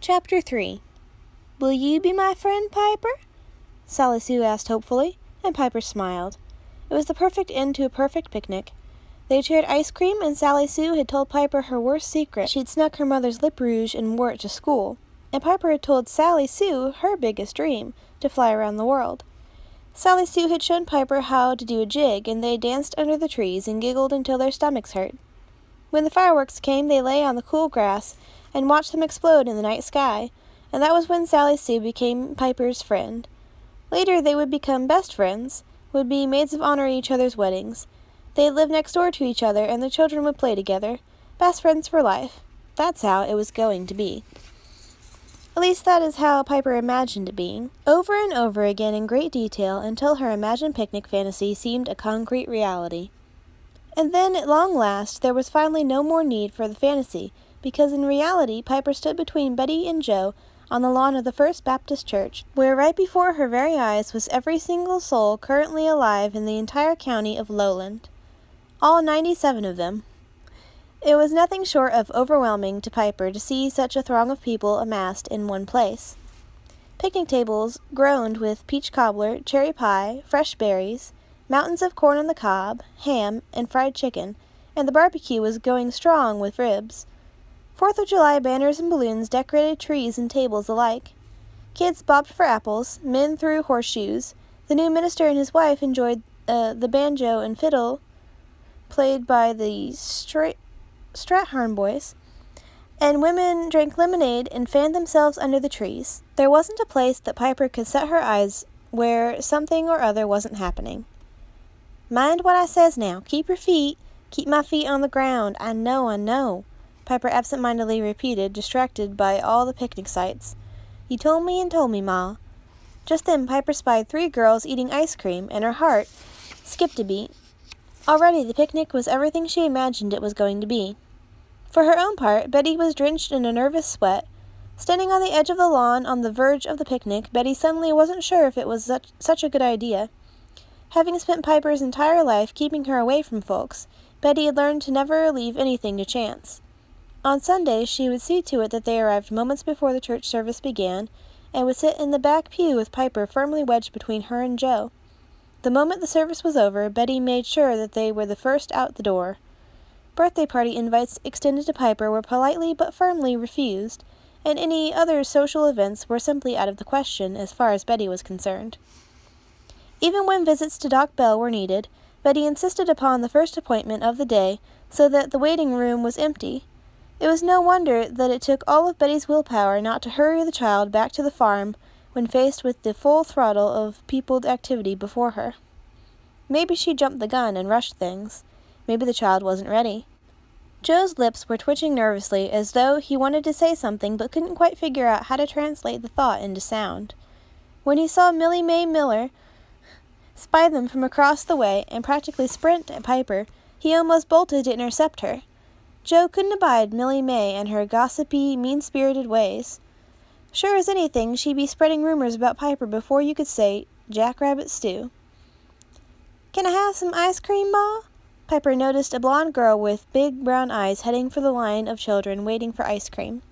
Chapter 3. Will you be my friend, Piper? Sally Sue asked hopefully, and Piper smiled. It was the perfect end to a perfect picnic. They shared ice cream, and Sally Sue had told Piper her worst secret. She'd snuck her mother's lip rouge and wore it to school. And Piper had told Sally Sue her biggest dream, to fly around the world. Sally Sue had shown Piper how to do a jig, and they danced under the trees and giggled until their stomachs hurt. When the fireworks came, they lay on the cool grass and watched them explode in the night sky, and that was when Sally Sue became Piper's friend. Later they would become best friends, would be maids of honor at each other's weddings. They'd live next door to each other, and the children would play together. Best friends for life. That's how it was going to be. At least that is how Piper imagined it being, over and over again in great detail until her imagined picnic fantasy seemed a concrete reality. And then, at long last, there was finally no more need for the fantasy, because in reality Piper stood between Betty and Joe on the lawn of the First Baptist Church, where right before her very eyes was every single soul currently alive in the entire county of Lowland. All 97 of them. It was nothing short of overwhelming to Piper to see such a throng of people amassed in one place. Picnic tables groaned with peach cobbler, cherry pie, fresh berries, mountains of corn on the cob, ham, and fried chicken, and the barbecue was going strong with ribs. 4th of July banners and balloons decorated trees and tables alike. Kids bobbed for apples, men threw horseshoes, the new minister and his wife enjoyed the banjo and fiddle played by the Strathern boys, and women drank lemonade and fanned themselves under the trees. There wasn't a place that Piper could set her eyes where something or other wasn't happening. "Mind what I says now. Keep my feet on the ground. I know, Piper absent-mindedly repeated, distracted by all the picnic sights. You told me, Ma. Just then Piper spied 3 girls eating ice cream, and her heart skipped a beat. Already the picnic was everything she imagined it was going to be. For her own part, Betty was drenched in a nervous sweat. Standing on the edge of the lawn on the verge of the picnic, Betty suddenly wasn't sure if it was such a good idea. Having spent Piper's entire life keeping her away from folks, Betty had learned to never leave anything to chance. On Sundays, she would see to it that they arrived moments before the church service began, and would sit in the back pew with Piper firmly wedged between her and Joe. The moment the service was over, Betty made sure that they were the first out the door. Birthday party invites extended to Piper were politely but firmly refused, and any other social events were simply out of the question as far as Betty was concerned. Even when visits to Doc Bell were needed, Betty insisted upon the first appointment of the day so that the waiting room was empty. It was no wonder that it took all of Betty's willpower not to hurry the child back to the farm when faced with the full throttle of peopled activity before her. Maybe she jumped the gun and rushed things. Maybe the child wasn't ready. Joe's lips were twitching nervously as though he wanted to say something but couldn't quite figure out how to translate the thought into sound. When he saw Millie Mae Miller spy them from across the way and practically sprint at Piper, he almost bolted to intercept her. Joe couldn't abide Millie Mae and her gossipy, mean-spirited ways. Sure as anything, she'd be spreading rumors about Piper before you could say jackrabbit stew. "Can I have some ice cream, Ma?" Piper noticed a blonde girl with big brown eyes heading for the line of children waiting for ice cream.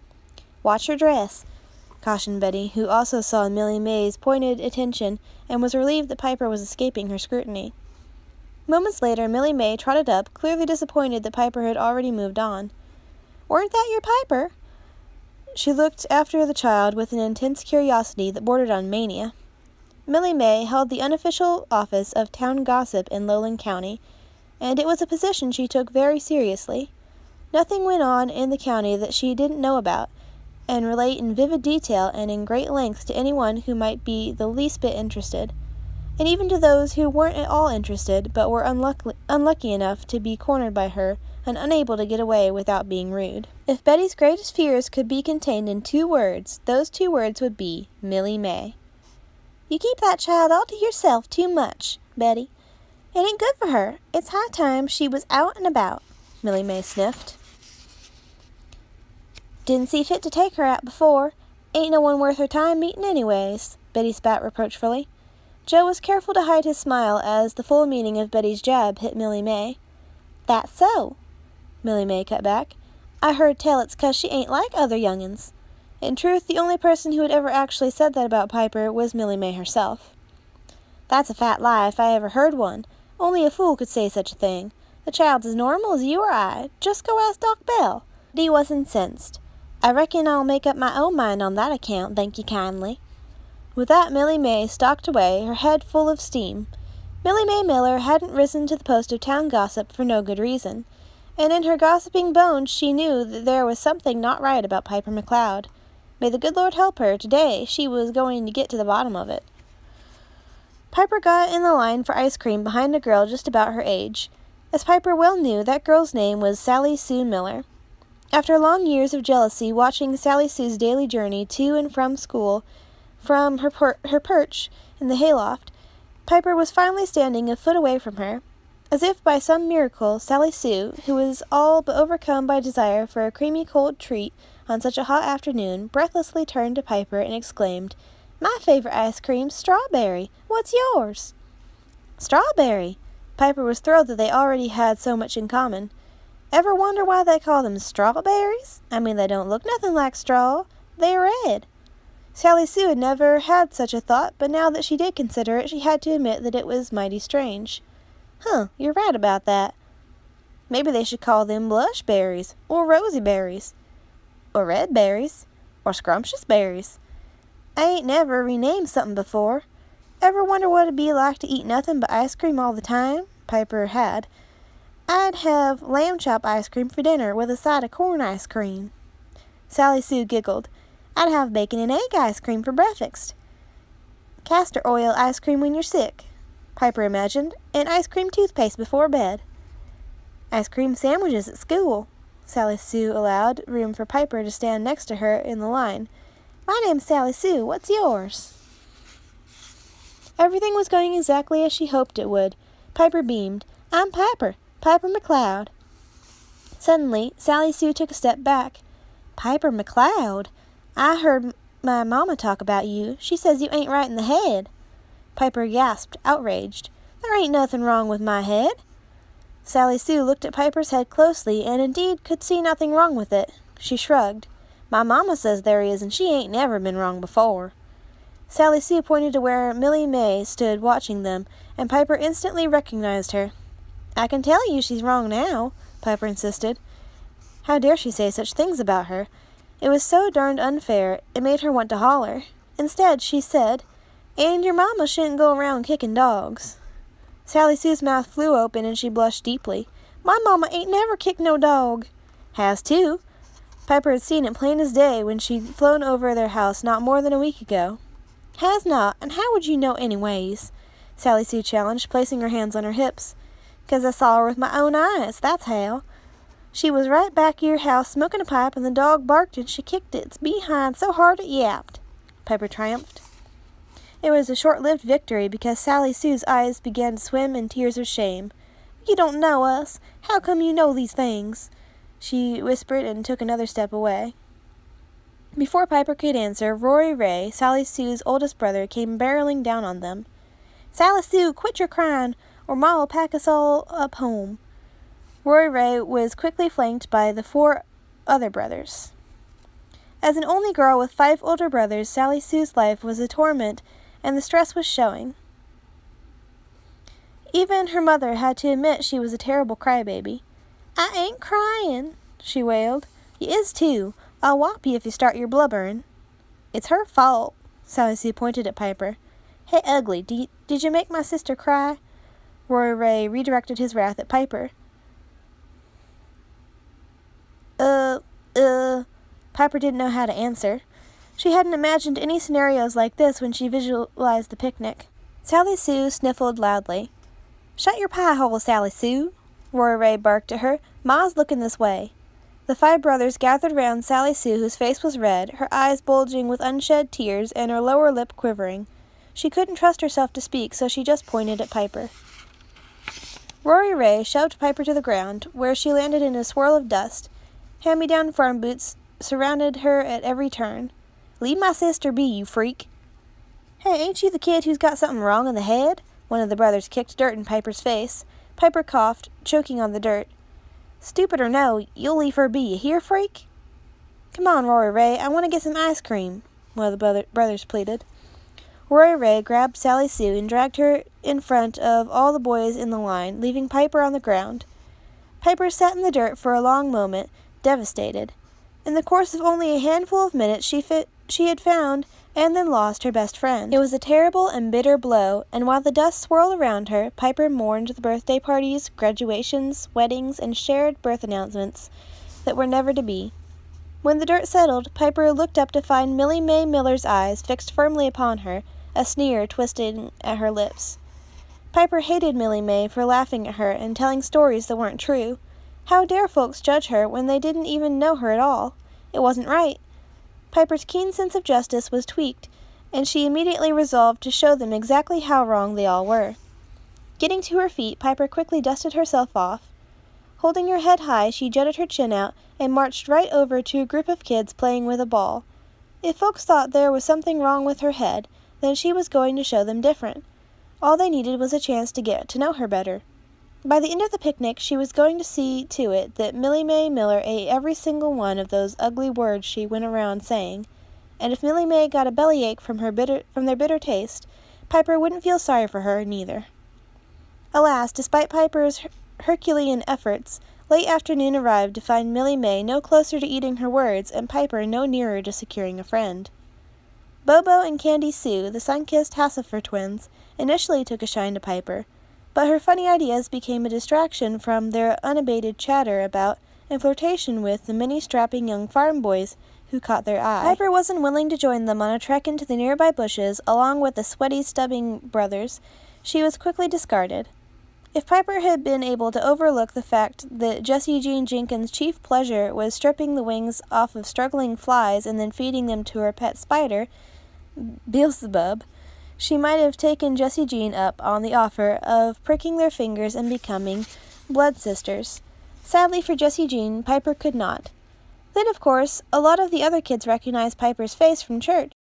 "Watch your dress," cautioned Betty, who also saw Millie Mae's pointed attention and was relieved that Piper was escaping her scrutiny. Moments later, Millie Mae trotted up, clearly disappointed that Piper had already moved on. "Weren't that your Piper?" She looked after the child with an intense curiosity that bordered on mania. Millie Mae held the unofficial office of town gossip in Lowland County, and it was a position she took very seriously. Nothing went on in the county that she didn't know about, and relate in vivid detail and in great length to anyone who might be the least bit interested, and even to those who weren't at all interested but were unlucky enough to be cornered by her and unable to get away without being rude. If Betty's greatest fears could be contained in 2 words, those 2 words would be Millie Mae. "You keep that child all to yourself too much, Betty. It ain't good for her. It's high time she was out and about," Millie Mae sniffed. "Didn't see fit to take her out before. Ain't no one worth her time meeting anyways," Betty spat reproachfully. Joe was careful to hide his smile as the full meaning of Betty's jab hit Millie Mae. "That's so," Millie Mae cut back. "I heard tell it's 'cause she ain't like other young'uns." In truth, the only person who had ever actually said that about Piper was Millie May herself. "That's a fat lie if I ever heard one. Only a fool could say such a thing. The child's as normal as you or I. Just go ask Doc Bell." Dee was incensed. "I reckon I'll make up my own mind on that account, thank you kindly." With that, Millie May stalked away, her head full of steam. Millie May Miller hadn't risen to the post of town gossip for no good reason, and in her gossiping bones she knew that there was something not right about Piper McLeod. May the good Lord help her, today she was going to get to the bottom of it. Piper got in the line for ice cream behind a girl just about her age. As Piper well knew, that girl's name was Sally Sue Miller. After long years of jealousy watching Sally Sue's daily journey to and from school from her perch in the hayloft, Piper was finally standing a foot away from her. As if by some miracle, Sally Sue, who was all but overcome by desire for a creamy cold treat on such a hot afternoon, breathlessly turned to Piper and exclaimed, "My favorite ice cream's strawberry. What's yours?" Strawberry! Piper was thrilled that they already had so much in common. Ever wonder why they call them strawberries? I mean, they don't look nothing like straw. They're red. Sally Sue had never had such a thought, but now that she did consider it, she had to admit that it was mighty strange. You're right about that. Maybe they should call them blush berries, or rosy berries, or red berries, or scrumptious berries. I ain't never renamed something before. Ever wonder what it'd be like to eat nothing but ice cream all the time? Piper had. I'd have lamb chop ice cream for dinner with a side of corn ice cream. Sally Sue giggled. I'd have bacon and egg ice cream for breakfast. Castor oil ice cream when you're sick, Piper imagined, and ice cream toothpaste before bed. Ice cream sandwiches at school, Sally Sue allowed room for Piper to stand next to her in the line. My name's Sally Sue. What's yours? Everything was going exactly as she hoped it would. Piper beamed. I'm Piper McLeod. Suddenly, Sally Sue took a step back. Piper McLeod? I heard my mama talk about you. She says you ain't right in the head. Piper gasped, outraged. There ain't nothing wrong with my head. Sally Sue looked at Piper's head closely and indeed could see nothing wrong with it. She shrugged. My mama says there is, and she ain't never been wrong before. Sally Sue pointed to where Millie May stood watching them, and Piper instantly recognized her. I can tell you she's wrong now, Piper insisted. How dare she say such things about her? It was so darned unfair, it made her want to holler. Instead, she said, And your mama shouldn't go around kicking dogs. Sally Sue's mouth flew open and she blushed deeply. My mama ain't never kicked no dog. Has too. Piper had seen it plain as day when she'd flown over their house not more than a week ago. Has not, and how would you know anyways? Sally Sue challenged, placing her hands on her hips. 'Cause I saw her with my own eyes, that's how. She was right back of your house smoking a pipe, and the dog barked and she kicked its behind so hard it yapped, Piper triumphed. It was a short-lived victory because Sally Sue's eyes began to swim in tears of shame. You don't know us. How come you know these things? She whispered and took another step away. Before Piper could answer, Rory Ray, Sally Sue's oldest brother, came barreling down on them. Sally Sue, quit your crying, or Ma'll pack us all up home. Rory Ray was quickly flanked by the 4 other brothers. As an only girl with 5 older brothers, Sally Sue's life was a torment, and the stress was showing. Even her mother had to admit she was a terrible crybaby. I ain't crying, she wailed. You is too. I'll whop you if you start your blubbering. It's her fault, Sally Sue pointed at Piper. Hey, Ugly, did you make my sister cry? Rory Ray redirected his wrath at Piper. Piper didn't know how to answer. She hadn't imagined any scenarios like this when she visualized the picnic. Sally Sue sniffled loudly. Shut your pie hole, Sally Sue, Rory Ray barked at her. Ma's looking this way. The 5 brothers gathered round Sally Sue, whose face was red, her eyes bulging with unshed tears, and her lower lip quivering. She couldn't trust herself to speak, so she just pointed at Piper. Rory Ray shoved Piper to the ground, where she landed in a swirl of dust. Hand-me-down farm boots surrounded her at every turn. Leave my sister be, you freak. Hey, ain't you the kid who's got something wrong in the head? One of the brothers kicked dirt in Piper's face. Piper coughed, choking on the dirt. Stupid or no, you'll leave her be, you hear, freak? "Come on, Rory Ray, I want to get some ice cream," one of the brothers pleaded. Rory Ray grabbed Sally Sue and dragged her in front of all the boys in the line, leaving Piper on the ground. Piper sat in the dirt for a long moment, devastated. In the course of only a handful of minutes, she had found and then lost her best friend. It was a terrible and bitter blow, and while the dust swirled around her, Piper mourned the birthday parties, graduations, weddings, and shared birth announcements that were never to be. When the dirt settled, Piper looked up to find Millie Mae Miller's eyes fixed firmly upon her, a sneer twisting at her lips. Piper hated Millie Mae for laughing at her and telling stories that weren't true. How dare folks judge her when they didn't even know her at all? It wasn't right. Piper's keen sense of justice was tweaked, and she immediately resolved to show them exactly how wrong they all were. Getting to her feet, Piper quickly dusted herself off. Holding her head high, she jutted her chin out and marched right over to a group of kids playing with a ball. If folks thought there was something wrong with her head, then she was going to show them different. All they needed was a chance to get to know her better. By the end of the picnic, she was going to see to it that Millie Mae Miller ate every single one of those ugly words she went around saying, and if Millie Mae got a bellyache from their bitter taste, Piper wouldn't feel sorry for her neither. Alas, despite Piper's Herculean efforts, late afternoon arrived to find Millie Mae no closer to eating her words and Piper no nearer to securing a friend. Bobo and Candy Sue, the sun-kissed Hassifer twins, initially took a shine to Piper, but her funny ideas became a distraction from their unabated chatter about and flirtation with the many strapping young farm boys who caught their eye. Piper wasn't willing to join them on a trek into the nearby bushes along with the sweaty, stubbing brothers. She was quickly discarded. If Piper had been able to overlook the fact that Jessie Jean Jenkins' chief pleasure was stripping the wings off of struggling flies and then feeding them to her pet spider, Beelzebub, she might have taken Jessie Jean up on the offer of pricking their fingers and becoming blood sisters. Sadly for Jessie Jean, Piper could not. Then, of course, a lot of the other kids recognized Piper's face from church,